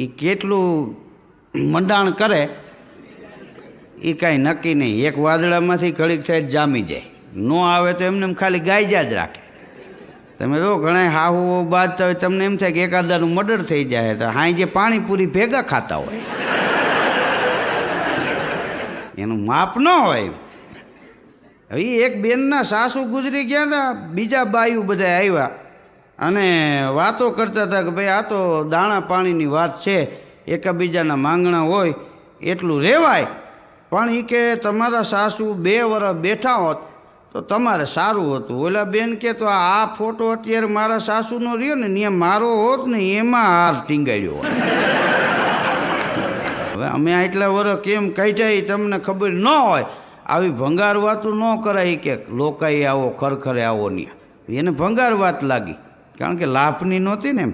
એ કેટલું મંડાણ કરે એ કાંઈ નક્કી નહીં. એક વાદળામાંથી ઘડીક થાય જામી જાય, ન આવે તો એમને ખાલી ગાયજા જ રાખે. તમે જો ઘણા હાહુ બાજતા હોય, તમને એમ થાય કે એકાદાનું મર્ડર થઈ જાય તો હાઈ જે પાણીપુરી ભેગા ખાતા હોય, એનું માપ ન હોય. હવે એક બેનના સાસુ ગુજરી ગયા ને, બીજા બાયું બધા આવ્યા અને વાતો કરતા હતા કે ભાઈ આ તો દાણા પાણીની વાત છે, એકબીજાના માંગણા હોય એટલું રહેવાય, પણ એ કે તમારા સાસુ 2 વર્ષ બેઠા હોત તો તમારે સારું હતું. ઓલા બેન કે તો આ ફોટો અત્યારે મારા સાસુનો રહ્યો ને ત્યાં મારો હોત ને એમાં હાર ટીંગાડ્યો હોત. હવે અમે આટલા વર્ષ કેમ કાઢ્યા તમને ખબર ન હોય. આવી ભંગાર વાતું ન કરાય કે લોકાઈ આવો ખરખરે આવો નહીં, એને ભંગાર વાત લાગી, કારણ કે લાભની નહોતી ને એમ.